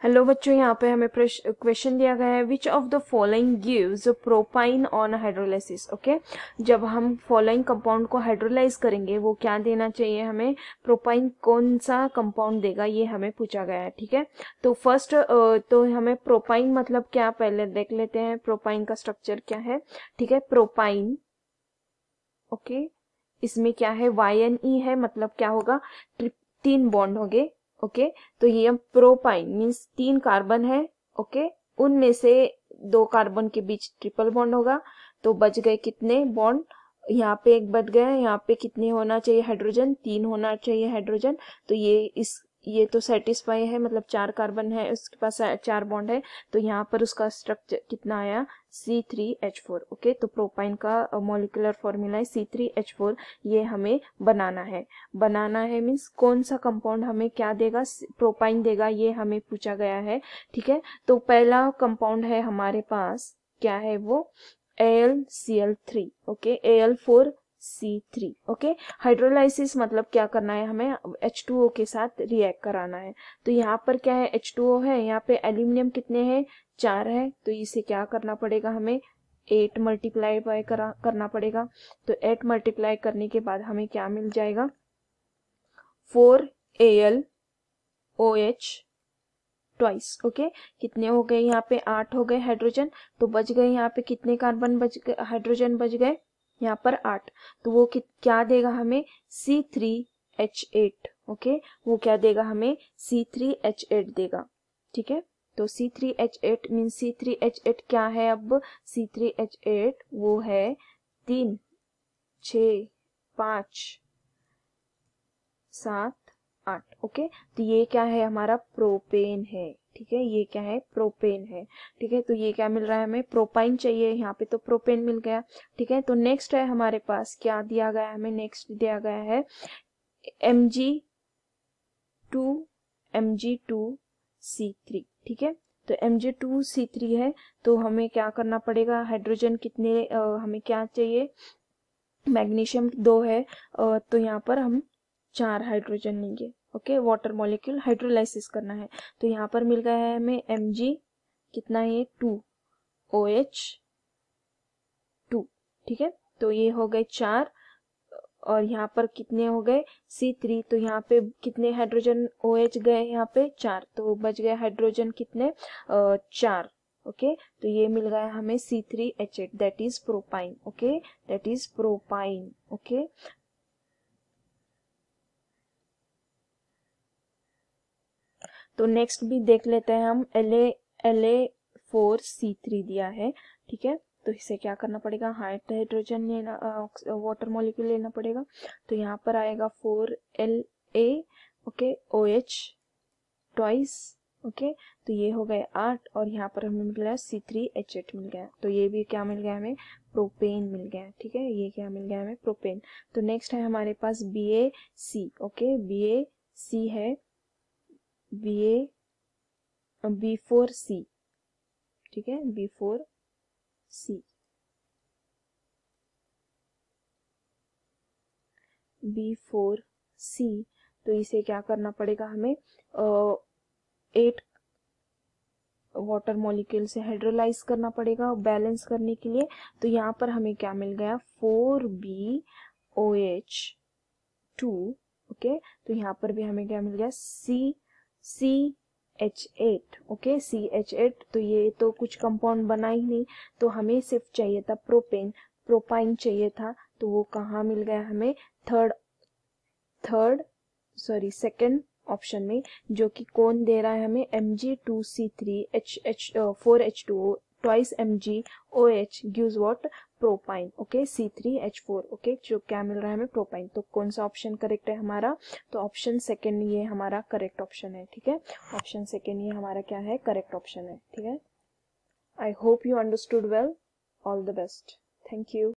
Hello बच्चों, यहाँ पे हमें क्वेश्चन दिया गया है which of the following gives propyne on hydrolysis. Okay, जब हम फॉलोइंग कंपाउंड को हाइड्रोलाइज करेंगे वो क्या देना चाहिए हमें, प्रोपाइन कौन सा कंपाउंड देगा, ये हमें पूछा गया है। ठीक है, तो फर्स्ट तो हमें प्रोपाइन मतलब क्या पहले देख लेते हैं, प्रोपाइन का स्ट्रक्चर क्या है। ठीक है, प्रोपाइन ओके, इसमें क्या है YnE है, मतलब क्या होगा, तीन बॉन्ड होंगे। ओके, तो ये हम प्रोपाइन मीन्स तीन कार्बन है। ओके, उनमें से दो कार्बन के बीच ट्रिपल बॉन्ड होगा, तो बच गए कितने बॉन्ड, यहाँ पे एक बच गया, यहाँ पे कितने होना चाहिए हाइड्रोजन, तीन होना चाहिए हाइड्रोजन। तो ये तो सेटिस्फाई है, मतलब चार कार्बन है, उसके पास चार बॉन्ड है, तो यहाँ पर उसका स्ट्रक्चर कितना आया, C3H4। ओके, तो प्रोपाइन का मॉलिक्यूलर फॉर्मूला है C3H4। ये हमें बनाना है मीन्स कौन सा कंपाउंड हमें क्या देगा, प्रोपाइन देगा, ये हमें पूछा गया है। ठीक है, तो पहला कंपाउंड है हमारे पास, क्या है वो, AlCl3। Okay, Al4C3। Okay, hydrolysis मतलब क्या करना है, हमें H2O के साथ रिएक्ट कराना है। तो यहाँ पर क्या है, H2O है, यहाँ पे एल्यूमिनियम कितने हैं, 4 है, तो इसे क्या करना पड़ेगा हमें, 8 मल्टीप्लाई बाय करना पड़ेगा। तो 8 मल्टीप्लाई करने के बाद हमें क्या मिल जाएगा, 4AlOH ट्वाइस। ओके, कितने हो गए यहाँ पे, 8 हो गए हाइड्रोजन, तो बच गए यहाँ पे कितने कार्बन बच गए, हाइड्रोजन बच गए यहाँ पर 8। तो वो क्या देगा हमें, C3H8। ओके, वो क्या देगा हमें, C3H8 देगा। ठीक है, तो C3H8 मीन C3H8 क्या है, अब C3H8 वो है 3, 6, 5, 7, 8। ओके, तो ये क्या है, हमारा प्रोपेन है। ठीक है, ये क्या है, प्रोपेन है। ठीक है, तो ये क्या मिल रहा है हमें, प्रोपाइन चाहिए, यहाँ पे तो प्रोपेन मिल गया। ठीक है, तो नेक्स्ट है हमारे पास, क्या दिया गया है हमें, नेक्स्ट दिया गया है Mg2C3। ठीक है, तो Mg2C3 है, तो हमें क्या करना पड़ेगा, हाइड्रोजन कितने हमें क्या चाहिए, मैग्नीशियम 2 है, तो यहाँ पर हम 4 हाइड्रोजन लेंगे। ओके, वाटर मॉलिक्यूल हाइड्रोलाइसिस करना है, तो यहाँ पर मिल गया है हमें Mg कितना है, 2OH2। ठीक है, तो ये हो गए 4, और यहाँ पर कितने हो गए, C3, तो यहाँ पे कितने हाइड्रोजन OH गए, यहाँ पे 4, तो बच गए हाइड्रोजन कितने, 4। ओके, तो ये मिल गया हमें C3H8, that is propyne. Okay, that is propyne. Okay, तो नेक्स्ट भी देख लेते हैं हम, La4C3 दिया है। ठीक है, तो इसे क्या करना पड़ेगा, हाइड्रोजन लेना, वाटर मॉलिक्यूल लेना पड़ेगा, तो यहाँ पर आएगा 4La। Okay, OH twice. Okay, तो ये हो गए 8, और यहाँ पर हमें मिल गया C3H8 मिल गया, तो ये भी क्या मिल गया हमें, प्रोपेन मिल गया। ठीक है, ये क्या मिल गया हमें, प्रोपेन। तो नेक्स्ट है हमारे पास BaC। ओके, BaC है, B4C। ठीक है, B4C, B4C, तो इसे क्या करना पड़ेगा हमें, 8 वाटर मॉलिक्यूल से हाइड्रोलाइज करना पड़ेगा बैलेंस करने के लिए। तो यहाँ पर हमें क्या मिल गया, 4BOH2। ओके, तो यहाँ पर भी हमें क्या मिल गया, CH8। ओके, CH8, तो ये तो कुछ कंपाउंड बना ही नहीं, तो हमें सिर्फ चाहिए था प्रोपाइन चाहिए था, तो वो कहाँ मिल गया हमें, सेकंड ऑप्शन में, जो कि कौन दे रहा है हमें, Mg2C3H4H2O twice MgOH gives what, propyne. Okay, C3H4। Okay, जो क्या मिल रहा है हमें, प्रोपाइन। तो कौन सा ऑप्शन करेक्ट है हमारा, तो ऑप्शन सेकंड ये हमारा करेक्ट ऑप्शन है। ठीक है, ऑप्शन सेकंड ये हमारा क्या है, करेक्ट ऑप्शन है। ठीक है, I hope you understood well, all the best, thank you.